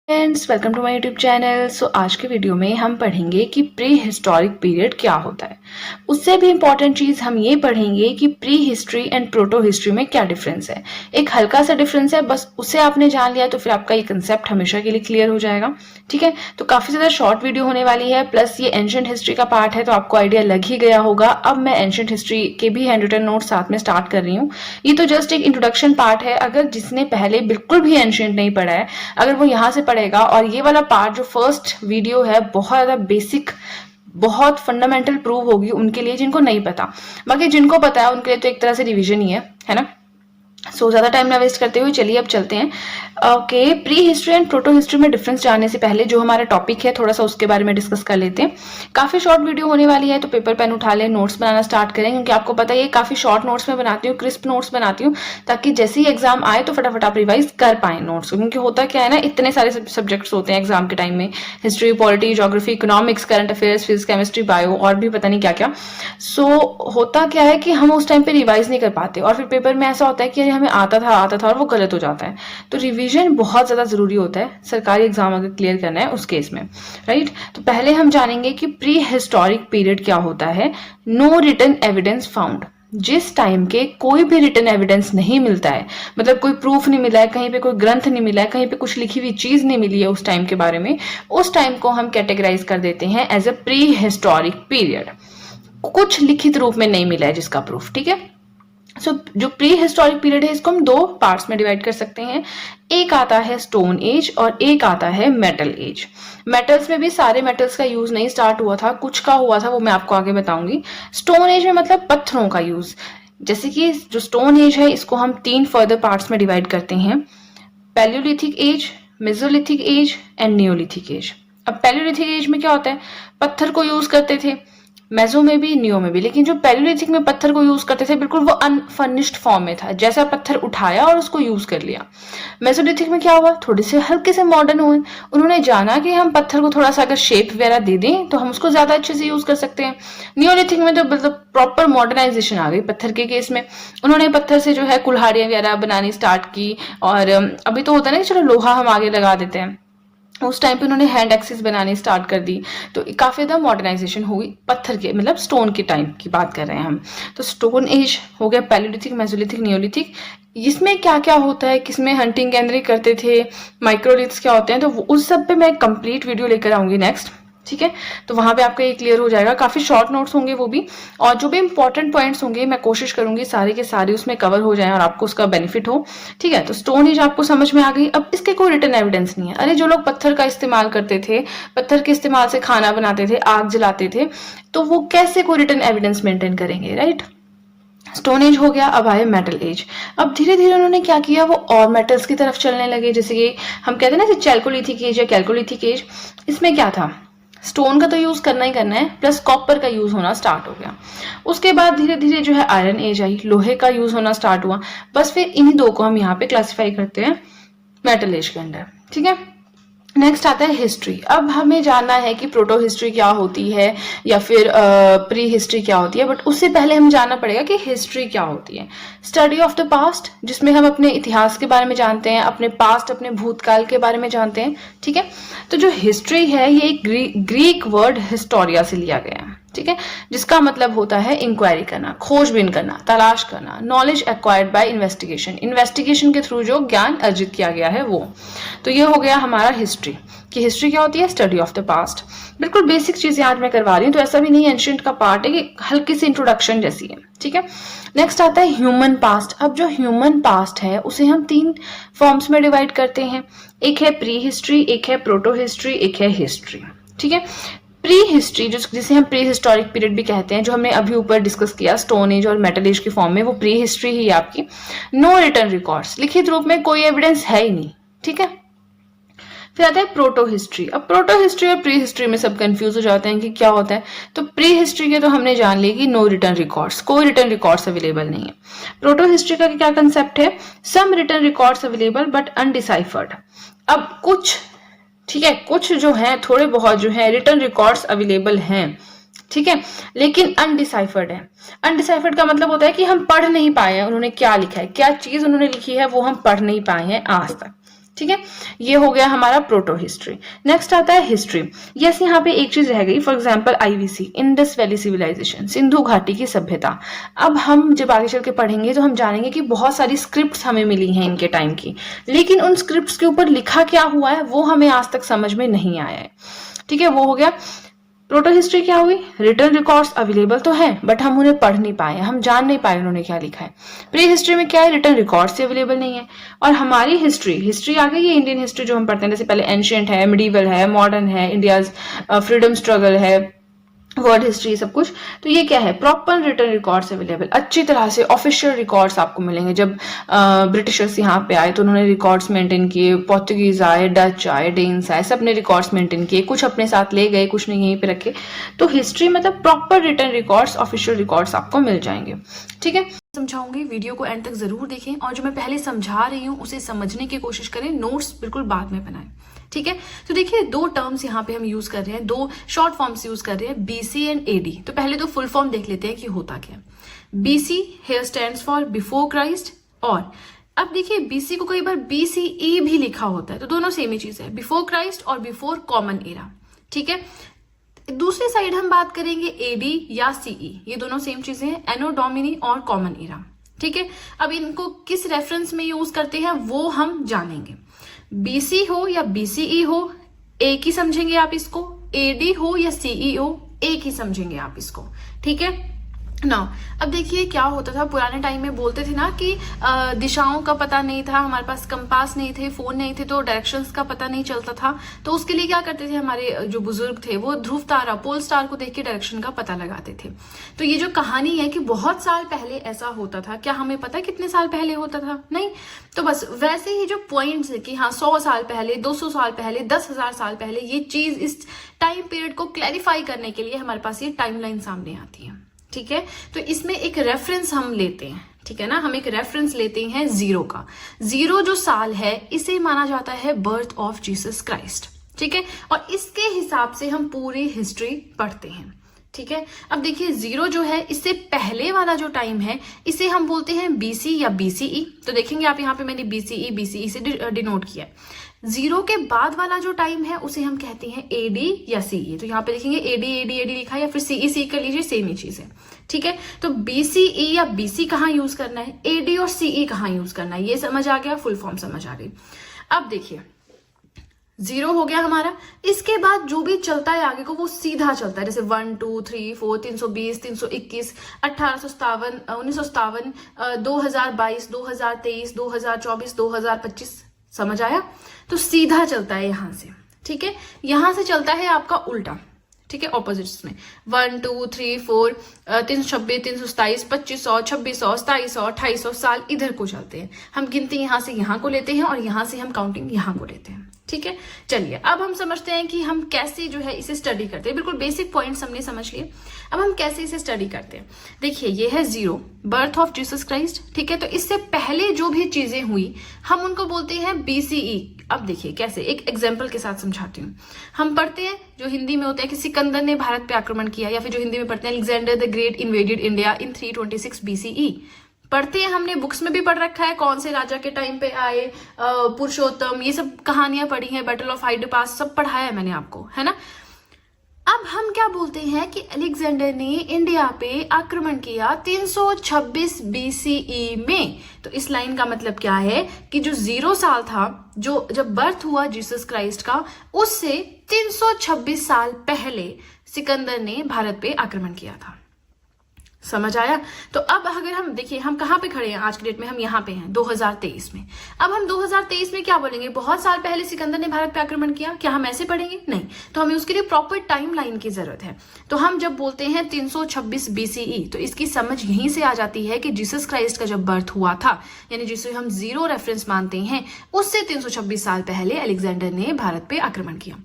Friends, welcome to my YouTube channel. So आज के video में हम पढ़ेंगे कि प्री हिस्टोरिक पीरियड क्या होता है। उससे भी इम्पॉर्टेंट चीज़ हम ये पढ़ेंगे कि pre history and proto history में क्या डिफरेंस है। एक हल्का सा डिफरेंस है, बस उसे आपने जान लिया तो फिर आपका ये कंसेप्ट हमेशा के लिए क्लियर हो जाएगा। ठीक है, तो काफ़ी ज़्यादा शॉर्ट वीडियो होने वाली है, प्लस ये एंशिएंट हिस्ट्री का पार्ट है तो आपको आइडिया लग ही गया होगा। अब मैं एंशिएंट हिस्ट्री के भी हैंड रिटन नोट साथ में स्टार्ट कर रही हूँ। ये तो जस्ट एक इंट्रोडक्शन पार्ट है। अगर जिसने पहले बिल्कुल भी एंशिएंट नहीं पढ़ा है, अगर वो यहाँ से पढ़ेगा और ये वाला पार्ट जो फर्स्ट वीडियो है बहुत ज्यादा बेसिक, बहुत फंडामेंटल प्रूव होगी उनके लिए जिनको नहीं पता। बाकी जिनको पता है उनके लिए तो एक तरह से रिवीजन ही है ना। सो ज्यादा टाइम ना वेस्ट करते हुए चलिए अब चलते हैं। Okay, pre history and proto history में डिफरेंस जानने से पहले जो हमारा टॉपिक है थोड़ा सा उसके बारे में डिस्कस कर लेते हैं। काफी शॉर्ट वीडियो होने वाली है तो पेपर पेन उठा लें, नोट्स बनाना स्टार्ट करें, क्योंकि आपको पता है काफी शॉर्ट नोट्स में बनाती हूँ, क्रिस्प नोट्स बनाती हूँ, ताकि जैसे ही एग्जाम आए तो फटाफट आप रिवाइज कर पाए नोट्स। क्योंकि होता क्या है ना, इतने सारे सब्जेक्ट्स होते हैं एग्जाम के टाइम में, history, polity, geography, economics, current affairs, physics, chemistry, bio और भी पता नहीं क्या क्या। सो होता क्या है कि हम उस टाइम पे रिवाइज नहीं कर पाते और फिर पेपर में ऐसा होता है कि हमें आता था और वो गलत हो जाता है। तो रिवीजन बहुत ज्यादा जरूरी होता है सरकारी एग्जाम अगर क्लियर करना है उस केस में, राइट। तो पहले हम जानेंगे कि प्री हिस्टोरिक पीरियड क्या होता है। नो रिटन एविडेंस फाउंड, जिस टाइम के कोई भी रिटन एविडेंस नहीं मिलता है, मतलब कोई प्रूफ नहीं मिला है, कहीं पे कोई ग्रंथ नहीं मिला है, कहीं पे कुछ लिखी हुई चीज नहीं मिली है उस टाइम के बारे में, उस टाइम को हम कैटेगराइज कर देते हैं as a prehistoric period. कुछ लिखित रूप में नहीं मिला है जिसका प्रूफ, ठीक है। जो प्री हिस्टोरिक पीरियड है इसको हम दो पार्ट्स में डिवाइड कर सकते हैं। एक आता है स्टोन एज और एक आता है मेटल एज। मेटल्स में भी सारे मेटल्स का यूज नहीं स्टार्ट हुआ था, कुछ का हुआ था, वो मैं आपको आगे बताऊंगी। स्टोन एज में मतलब पत्थरों का यूज। जैसे कि जो स्टोन एज है इसको हम 3 फर्दर पार्ट्स में डिवाइड करते हैं: palaeolithic age, mesolithic age and neolithic age. अब पैलियोलिथिक एज में क्या होता है, पत्थर को यूज करते थे, मेजो में भी नियो में भी, लेकिन जो पैलियोलिथिक में पत्थर को यूज करते थे बिल्कुल वो अनफर्निश्ड फॉर्म में था, जैसा पत्थर उठाया और उसको यूज कर लिया। मेसोलिथिक में क्या हुआ, थोड़े से हल्के से मॉडर्न हुए, उन्होंने जाना कि हम पत्थर को थोड़ा सा अगर शेप वगैरह दे दें तो हम उसको ज्यादा अच्छे से यूज कर सकते हैं। नियोलिथिक में तो मतलब प्रॉपर मॉडर्नाइजेशन आ गई पत्थर के केस में, उन्होंने पत्थर से जो है कुल्हाड़ियां वगैरह बनानी स्टार्ट की। और अभी तो होता है ना कि चलो लोहा हम आगे लगा देते हैं, उस टाइम पे उन्होंने हैंड एक्सिस बनानी स्टार्ट कर दी। तो काफी ज्यादा मॉडर्नाइजेशन हुई पत्थर के, मतलब स्टोन के टाइम की बात कर रहे हैं हम। तो स्टोन एज हो गया, पैलियोलिथिक, मेसोलिथिक, नियोलिथिक। इसमें क्या क्या होता है, किसमें हंटिंग गैदरिंग करते थे, माइक्रोलिथ्स क्या होते हैं, तो उस सब पे मैं कंप्लीट वीडियो लेकर आऊंगी नेक्स्ट, ठीक है। तो वहां पे आपका ये क्लियर हो जाएगा। काफी शॉर्ट नोट्स होंगे वो भी, और जो भी इंपॉर्टेंट पॉइंट्स होंगे मैं कोशिश करूंगी सारे के सारे उसमें कवर हो जाएं और आपको उसका बेनिफिट हो, ठीक है। तो स्टोन एज आपको समझ में आ गई। अब इसके कोई रिटन एविडेंस नहीं है। अरे जो लोग पत्थर का इस्तेमाल करते थे, पत्थर के इस्तेमाल से खाना बनाते थे, आग जलाते थे, तो वो कैसे कोई रिटन एविडेंस मेंटेन करेंगे, राइट। स्टोन एज हो गया। अब आए मेटल एज। अब धीरे धीरे उन्होंने क्या किया, वो और मेटल्स की तरफ चलने लगे। जैसे कि हम कहते हैं ना चैल्कोलिथिक एज या कैल्कोलिथिक एज, इसमें क्या था, स्टोन का तो यूज करना ही करना है, प्लस कॉपर का यूज होना स्टार्ट हो गया। उसके बाद धीरे धीरे जो है आयरन एज आई, लोहे का यूज होना स्टार्ट हुआ। बस फिर इन्हीं दो को हम यहाँ पे क्लासिफाई करते हैं मेटल एज के अंदर, ठीक है। नेक्स्ट आता है हिस्ट्री। अब हमें जानना है कि प्रोटो हिस्ट्री क्या होती है या फिर प्री हिस्ट्री क्या होती है, बट उससे पहले हमें जानना पड़ेगा कि हिस्ट्री क्या होती है। स्टडी ऑफ द पास्ट, जिसमें हम अपने इतिहास के बारे में जानते हैं, अपने पास्ट, अपने भूतकाल के बारे में जानते हैं, ठीक है। तो जो हिस्ट्री है ये एक ग्रीक वर्ड हिस्टोरिया से लिया गया है, ठीक है, जिसका मतलब होता है इंक्वायरी करना, खोजबीन करना, तलाश करना, knowledge acquired by investigation, investigation के थ्रू जो ज्ञान अर्जित किया गया है वो। तो ये हो गया हमारा हिस्ट्री, कि हिस्ट्री क्या होती है, स्टडी ऑफ द पास्ट। बिल्कुल बेसिक चीजें आज मैं करवा रही हूँ, तो ऐसा भी नहीं एंशिएंट का पार्ट है, कि हल्की सी इंट्रोडक्शन जैसी है, ठीक है। नेक्स्ट आता है ह्यूमन पास्ट। अब जो ह्यूमन पास्ट है उसे हम 3 फॉर्म्स में डिवाइड करते हैं। एक है प्री हिस्ट्री, एक है प्रोटो हिस्ट्री, एक है हिस्ट्री, ठीक है। प्री हिस्ट्री जिसे हम प्री हिस्टोरिक पीरियड भी कहते हैं, जो हमने अभी ऊपर डिस्कस किया स्टोन एज और मेटल एज की फॉर्म में, वो प्री हिस्ट्री ही है आपकी। नो रिटन रिकॉर्ड्स, लिखित रूप में कोई एविडेंस है ही नहीं, ठीक है। फिर आता है प्रोटो हिस्ट्री। अब प्रोटो हिस्ट्री और प्री हिस्ट्री में सब कंफ्यूज हो जाते हैं कि क्या होता है। तो प्री हिस्ट्री के तो हमने जान ली कि नो रिटन रिकॉर्ड्स, कोई रिटन रिकॉर्ड्स अवेलेबल नहीं है। प्रोटो हिस्ट्री का क्या कंसेप्ट है, सम रिटन रिकॉर्ड्स अवेलेबल बट अनडिसाइफर्ड। अब कुछ, ठीक है, कुछ जो है थोड़े बहुत जो है रिटन रिकॉर्ड्स अवेलेबल हैं, ठीक है, लेकिन अनडिसाइफर्ड है। अनडिसाइफर्ड का मतलब होता है कि हम पढ़ नहीं पाए हैं उन्होंने क्या लिखा है, क्या चीज उन्होंने लिखी है वो हम पढ़ नहीं पाए हैं आज तक, ठीक है, ये हो गया हमारा प्रोटो हिस्ट्री। नेक्स्ट आता है हिस्ट्री। यस, यहाँ पे एक चीज रह गई, for example IVC, Indus valley civilisation, Sindhu घाटी की सभ्यता। अब हम जब आगे चल के पढ़ेंगे तो हम जानेंगे कि बहुत सारी स्क्रिप्ट्स हमें मिली हैं इनके टाइम की, लेकिन उन स्क्रिप्ट्स के ऊपर लिखा क्या हुआ है वो हमें आज तक समझ में नहीं आया है। ठीक है, वो हो गया प्रोटो हिस्ट्री। क्या हुई, रिटन रिकॉर्ड्स अवेलेबल तो है बट हम उन्हें पढ़ नहीं पाए, हम जान नहीं पाए उन्होंने क्या लिखा है। प्री हिस्ट्री में क्या है, रिटन रिकॉर्ड्स अवेलेबल नहीं है। और हमारी हिस्ट्री आ गई है इंडियन हिस्ट्री जो हम पढ़ते हैं, जैसे पहले एंशियंट है, मिडीवल है, मॉडर्न है, इंडियाज फ्रीडम स्ट्रगल है, वर्ल्ड हिस्ट्री, सब कुछ। तो ये क्या है, प्रॉपर रिटन रिकॉर्ड्स अवेलेबल, अच्छी तरह से ऑफिशियल रिकॉर्ड्स आपको मिलेंगे। जब ब्रिटिशर्स यहाँ पे आए तो उन्होंने रिकॉर्ड्स मेंटेन किए, पोर्तुगीज आए, डच आए, डेन्स आए, सब ने रिकॉर्ड्स मेंटेन किए, कुछ अपने साथ ले गए, कुछ ने यहीं पे रखे। तो हिस्ट्री मतलब proper written records, official records आपको मिल जाएंगे। ठीक है, समझाऊंगी, वीडियो को एंड तक जरूर देखें और जो मैं पहले समझा रही हूँ उसे समझने की कोशिश करें, नोट्स बिल्कुल बाद में बनाएं। ठीक है, तो देखिए दो टर्म्स यहाँ पे हम यूज कर रहे हैं, दो शॉर्ट फॉर्म्स यूज कर रहे हैं, बीसी एंड एडी। तो पहले तो फुल फॉर्म देख लेते हैं कि होता क्या है। BC here stands for before Christ, और अब देखिए बीसी को कई बार बीसीई भी लिखा होता है, तो दोनों सेम ही चीज है, बिफोर क्राइस्ट और बिफोर कॉमन एरा। ठीक है, दूसरी साइड हम बात करेंगे एडी या सीई, ये दोनों सेम चीजें हैं, एनो डोमिनी और कॉमन एरा। ठीक है, अब इनको किस रेफरेंस में यूज करते हैं वो हम जानेंगे। बीसी हो या बीसीई हो एक ही समझेंगे आप इसको, एडी हो या सीई हो एक ही समझेंगे आप इसको। ठीक है ना, अब देखिए क्या होता था पुराने टाइम में, बोलते थे ना कि दिशाओं का पता नहीं था, हमारे पास कंपास नहीं थे, फोन नहीं थे, तो डायरेक्शंस का पता नहीं चलता था। तो उसके लिए क्या करते थे हमारे जो बुजुर्ग थे, वो ध्रुव तारा, पोल स्टार को देख के डायरेक्शन का पता लगाते थे। तो ये जो कहानी है कि बहुत साल पहले ऐसा होता था, क्या हमें पता है कितने साल पहले होता था? नहीं। तो बस वैसे ही जो पॉइंट्स है कि हाँ 100 साल पहले, 200 साल पहले, 10,000 साल पहले, ये चीज इस टाइम पीरियड को क्लैरिफाई करने के लिए हमारे पास ये टाइमलाइन सामने आती है। ठीक है, तो इसमें एक रेफरेंस हम लेते हैं। ठीक है ना, हम एक रेफरेंस लेते हैं जीरो का। जीरो जो साल है इसे माना जाता है बर्थ ऑफ जीसस क्राइस्ट। ठीक है, और इसके हिसाब से हम पूरी हिस्ट्री पढ़ते हैं। ठीक है, अब देखिए जीरो जो है इससे पहले वाला जो टाइम है इसे हम बोलते हैं बीसी या बीसीई। तो देखेंगे आप यहाँ पे मैंने बीसीई से डिनोट किया है। जीरो के बाद वाला जो टाइम है उसे हम कहते हैं एडी या सीई। तो यहाँ पे देखेंगे एडी लिखा है, या फिर सीई कर लीजिए, सेम ही चीज है। ठीक है, तो बीसीई या बीसी कहाँ यूज करना है, एडी और सीई कहाँ यूज करना है, ये समझ आ गया, फुल फॉर्म समझ आ गई। अब देखिए जीरो हो गया हमारा, इसके बाद जो भी चलता है आगे को वो सीधा चलता है, जैसे 1 2 3 4 320 321 1857 1957 2022 2023 2024 2025, समझ आया? तो सीधा चलता है यहां से। ठीक है, यहां से चलता है आपका उल्टा। ठीक है, ऑपोजिट्स में 1 2 3 4 326 327 2500 2600 2700 2800 साल इधर को चलते हैं। हम गिनती यहां से यहां को लेते हैं और यहां से हम काउंटिंग यहां को लेते हैं। ठीक है, चलिए अब हम समझते हैं कि हम कैसे जो है इसे स्टडी करते हैं। बिल्कुल बेसिक पॉइंट्स हमने समझ लिए, अब हम कैसे इसे स्टडी करते हैं। देखिए ये है zero, birth of Jesus Christ. ठीक है, तो इससे पहले जो भी चीजें हुई हम उनको बोलते हैं बीसीई। अब देखिए कैसे, एक एग्जाम्पल के साथ समझाती हूँ। हम पढ़ते हैं जो हिंदी में होता है कि सिकंदर ने भारत पे आक्रमण किया, या फिर जो हिंदी में पढ़ते हैं Alexander the great invaded India in 326 BCE. पढ़ते हैं, हमने बुक्स में भी पढ़ रखा है कौन से राजा के टाइम पे आए, पुरुषोत्तम, ये सब कहानियां पढ़ी हैं, बैटल ऑफ हाइड पास सब पढ़ाया है मैंने आपको, है ना। अब हम क्या बोलते हैं कि अलेक्जेंडर ने इंडिया पे आक्रमण किया 326 बीसीई में। तो इस लाइन का मतलब क्या है कि जो जीरो साल था, जो जब बर्थ हुआ जीसस क्राइस्ट का, उससे 326 साल पहले सिकंदर ने भारत पे आक्रमण किया था। समझ आया? तो अब अगर हम देखिए हम कहाँ पे खड़े हैं आज के डेट में, हम यहाँ पे हैं 2023 में। अब हम 2023 में क्या बोलेंगे, बहुत साल पहले सिकंदर ने भारत पे आक्रमण किया, क्या हम ऐसे पढ़ेंगे? नहीं, तो हमें उसके लिए प्रॉपर टाइम लाइन की जरूरत है। तो हम जब बोलते हैं 326 बीसीई, तो इसकी समझ यहीं से आ जाती है कि जीसस क्राइस्ट का जब बर्थ हुआ था, यानी जिसे हम जीरो रेफरेंस मानते हैं, उससे 326 साल पहले अलेक्जेंडर ने भारत पे आक्रमण किया।